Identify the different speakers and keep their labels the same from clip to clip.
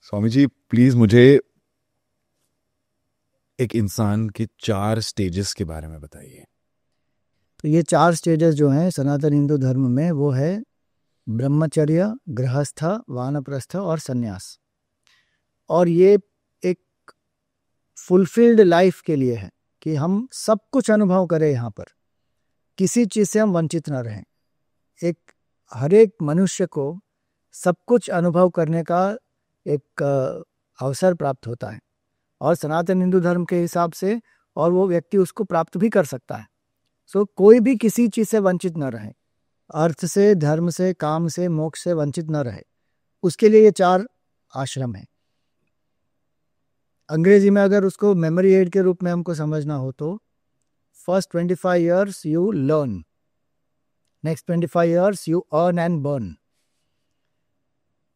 Speaker 1: Swami ji please मुझे एक इंसान के 4 स्टेजेस के बारे में बताइए।
Speaker 2: तो ये 4 स्टेजेस जो हैं सनातन हिंदू धर्म में, वो है ब्रह्मचर्य, गृहस्थ, वानप्रस्थ और सन्यास। और ये एक फुलफिल्ड लाइफ के लिए है कि हम सब कुछ अनुभव करें, यहाँ पर किसी चीज से हम वंचित न रहें। एक हर एक मनुष्य को सब कुछ अनुभव करने का एक अवसर प्राप्त होता है, और सनातन हिंदू धर्म के हिसाब से और वो व्यक्ति उसको प्राप्त भी कर सकता है। सो कोई भी किसी चीज से वंचित न रहे, अर्थ से, धर्म से, काम से, मोक्ष से वंचित न रहे, उसके लिए ये 4 आश्रम है। अंग्रेजी में अगर उसको मेमोरी एड के रूप में हमको समझना हो तो first 25 years you learn, next 25 years you earn and burn,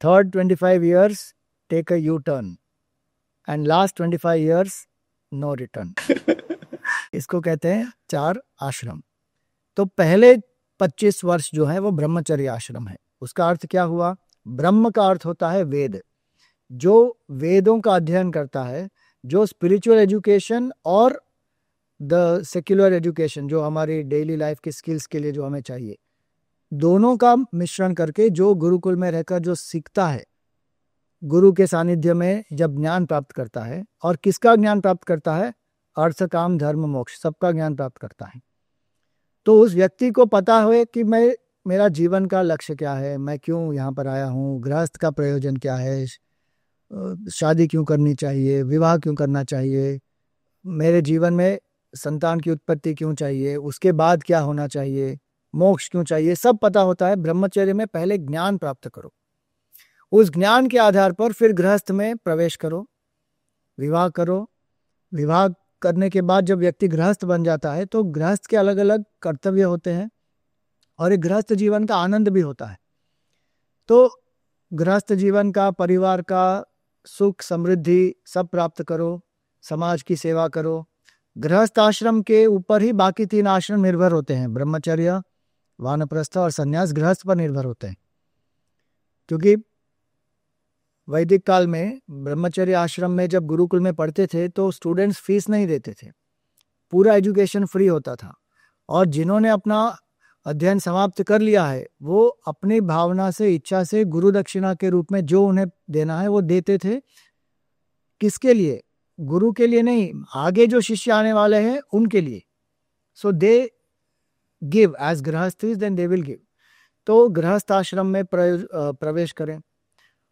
Speaker 2: third 25 years take a U turn, and last 25 years no return. इसको कहते हैं 4 आश्रम। तो पहले 25 वर्ष जो है वो ब्रह्मचर्य आश्रम है। उसका अर्थ क्या हुआ? ब्रह्म का अर्थ होता है वेद। जो वेदों का अध्ययन करता है, जो स्पिरिचुअल एजुकेशन और द सेक्युलर एजुकेशन, जो हमारी डेली लाइफ की स्किल्स के लिए जो हमें चाहिए, दोनों का मिश्रण करके जो गुरुकुल में रहकर जो सीखता है, गुरु के सानिध्य में जब ज्ञान प्राप्त करता है, और किसका ज्ञान प्राप्त करता है? अर्थ, काम, धर्म, मोक्ष, सबका ज्ञान प्राप्त करता है। तो उस व्यक्ति को पता हो कि मेरा जीवन का लक्ष्य क्या है, मैं क्यों यहाँ पर आया हूँ, गृहस्थ का प्रयोजन क्या है, शादी क्यों करनी चाहिए, विवाह क्यों करना चाहिए, मेरे जीवन में संतान की उत्पत्ति क्यों चाहिए, उसके बाद क्या होना चाहिए, मोक्ष क्यों चाहिए, सब पता होता है। ब्रह्मचर्य में पहले ज्ञान प्राप्त करो, उस ज्ञान के आधार पर फिर गृहस्थ में प्रवेश करो, विवाह करो। विवाह करने के बाद जब व्यक्ति गृहस्थ बन जाता है तो गृहस्थ के अलग अलग कर्तव्य होते हैं, और एक गृहस्थ जीवन का आनंद भी होता है। तो गृहस्थ जीवन का, परिवार का सुख समृद्धि सब प्राप्त करो, समाज की सेवा करो। गृहस्थ आश्रम के ऊपर ही बाकी 3 आश्रम निर्भर होते हैं, ब्रह्मचर्य, वानप्रस्थ और सन्यास गृहस्थ पर निर्भर होते हैं। क्योंकि वैदिक काल में ब्रह्मचर्य आश्रम में जब गुरुकुल में पढ़ते थे तो स्टूडेंट्स फीस नहीं देते थे, पूरा एजुकेशन फ्री होता था। और जिन्होंने अपना अध्ययन समाप्त कर लिया है, वो अपनी भावना से, इच्छा से गुरु दक्षिणा के रूप में जो उन्हें देना है वो देते थे। किसके लिए? गुरु के लिए नहीं, आगे जो शिष्य आने वाले हैं उनके लिए। सो दे गिव एज गृहस्थीज, देन दे विल गिव। तो गृहस्थ आश्रम में प्रवेश करें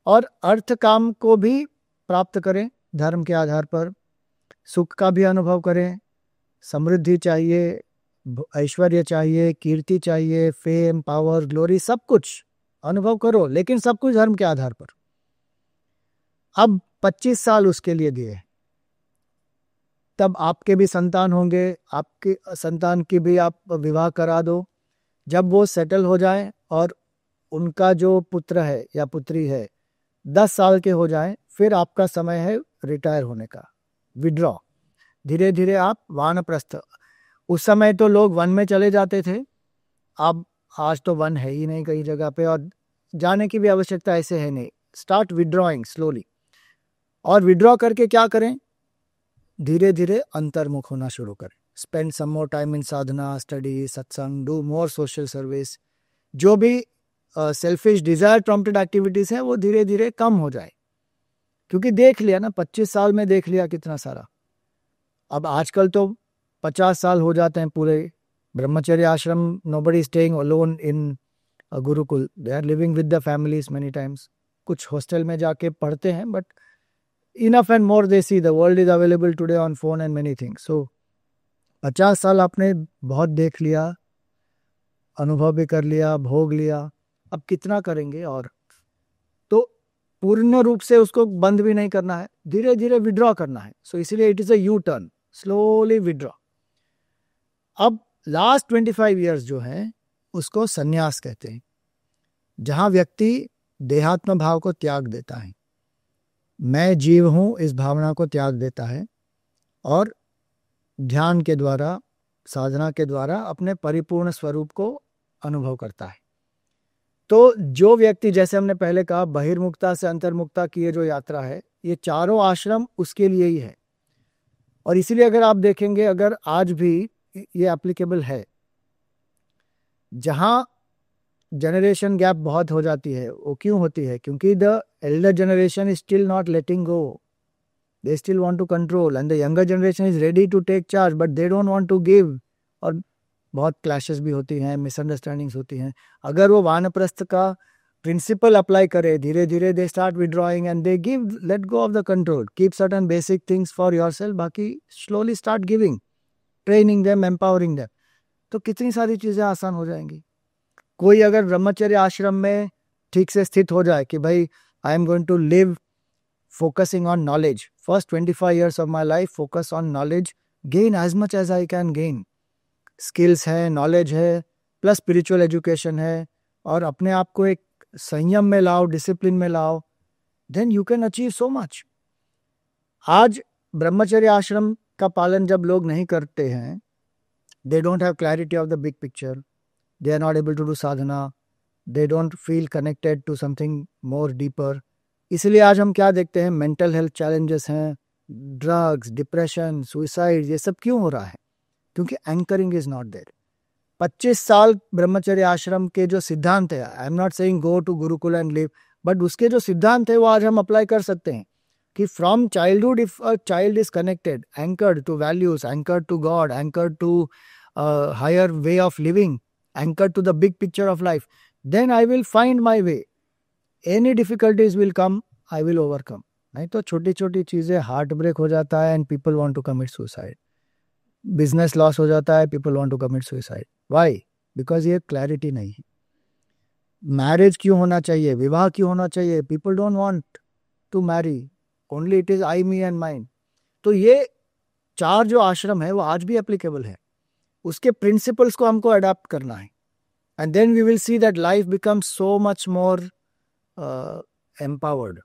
Speaker 2: और अर्थ काम को भी प्राप्त करें, धर्म के आधार पर सुख का भी अनुभव करें। समृद्धि चाहिए, ऐश्वर्य चाहिए, कीर्ति चाहिए, फेम, पावर, ग्लोरी, सब कुछ अनुभव करो, लेकिन सब कुछ धर्म के आधार पर। अब 25 साल उसके लिए दिए, तब आपके भी संतान होंगे, आपके संतान की भी आप विवाह करा दो। जब वो सेटल हो जाए और उनका जो पुत्र है या पुत्री है 10 साल के हो जाए, फिर आपका समय है रिटायर होने का, विड्रॉ। धीरे धीरे आप वानप्रस्थ। उस समय तो लोग वन में चले जाते थे, अब आज तो वन है ही नहीं कई जगह पे, और जाने की भी आवश्यकता ऐसे है नहीं। Start withdrawing slowly. और विड्रॉ करके क्या करें? धीरे धीरे अंतर्मुख होना शुरू करें। Spend some more time in sadhana, study, satsang, do more social service. जो भी सेल्फिश डिजायर प्रॉम्प्टेड एक्टिविटीज है वो धीरे धीरे कम हो जाए, क्योंकि देख लिया ना, 25 साल में देख लिया कितना सारा। अब आजकल तो 50 साल हो जाते हैं पूरे ब्रह्मचर्य आश्रम। Nobody staying alone in gurukul, they are living with the families many times. कुछ हॉस्टल में जाके पढ़ते हैं, but enough and more they see, the world is available today on phone and many things. So 50 साल आपने बहुत देख लिया, अनुभव भी कर लिया, भोग लिया, अब कितना करेंगे? और तो पूर्ण रूप से उसको बंद भी नहीं करना है, धीरे धीरे विड्रॉ करना है। सो इसीलिए it is a U turn, slowly withdraw. अब लास्ट 25 years जो है उसको सन्यास कहते हैं, जहां व्यक्ति देहात्म भाव को त्याग देता है, मैं जीव हूं इस भावना को त्याग देता है, और ध्यान के द्वारा, साधना के द्वारा अपने परिपूर्ण स्वरूप को अनुभव करता है। तो जो व्यक्ति, जैसे हमने पहले कहा, बहिर्मुखता से अंतर्मुखता की ये जो यात्रा है, ये चारों आश्रम उसके लिए ही है। और इसीलिए अगर आप देखेंगे, अगर आज भी ये एप्लीकेबल है, जहां जनरेशन गैप बहुत हो जाती है, वो क्यों होती है? क्योंकि the elder generation is still not letting go, they still want to control, and the younger generation is ready to take charge but they don't want to give. और बहुत क्लैशेस भी होती हैं, मिसअंडरस्टैंडिंग्स होती हैं। अगर वो वानप्रस्थ का प्रिंसिपल अप्लाई करे, धीरे धीरे they start withdrawing and they give, let go of the control, keep certain basic things for yourself, बाकी slowly start giving, training them, empowering them, तो कितनी सारी चीजें आसान हो जाएंगी। कोई अगर ब्रह्मचर्य आश्रम में ठीक से स्थित हो जाए कि भाई I am going to live focusing on knowledge, first 25 years of my life focus on knowledge, gain as much as I can gain, skills है, knowledge है, प्लस spiritual education है, और अपने आप को एक संयम में लाओ, डिसिप्लिन में लाओ, then you can achieve so much. आज ब्रह्मचर्य आश्रम का पालन जब लोग नहीं करते हैं, they don't have clarity of the big picture, they are not able to do sadhana, they don't feel connected to something more deeper. इसलिए आज हम क्या देखते हैं, मेंटल हेल्थ चैलेंजेस हैं, ड्रग्स, डिप्रेशन, सुइसाइड, ये सब क्यों हो रहा है? क्योंकि एंकरिंग इज नॉट देयर। 25 साल ब्रह्मचर्य आश्रम के जो सिद्धांत है, I am not saying go to gurukul and live, but उसके जो सिद्धांत है वो आज हम अप्लाई कर सकते हैं कि from childhood, if a child is connected, anchored to values, anchored to God, anchored to higher way of living, anchored to the big picture of life, then I will find my way, any difficulties will come, I will overcome. नहीं तो छोटी छोटी चीजें, heart break हो जाता है and people want to commit suicide, business loss हो जाता है, people want to commit suicide. Why? Because ये क्लैरिटी नहीं है। मैरिज क्यों होना चाहिए, विवाह क्यों होना चाहिए? People don't want to marry, only it is I, me and mine. तो ये चार जो आश्रम है वो आज भी एप्लीकेबल है, उसके प्रिंसिपल्स को हमको अडॉप्ट करना है, and then we will see that life becomes so much more empowered.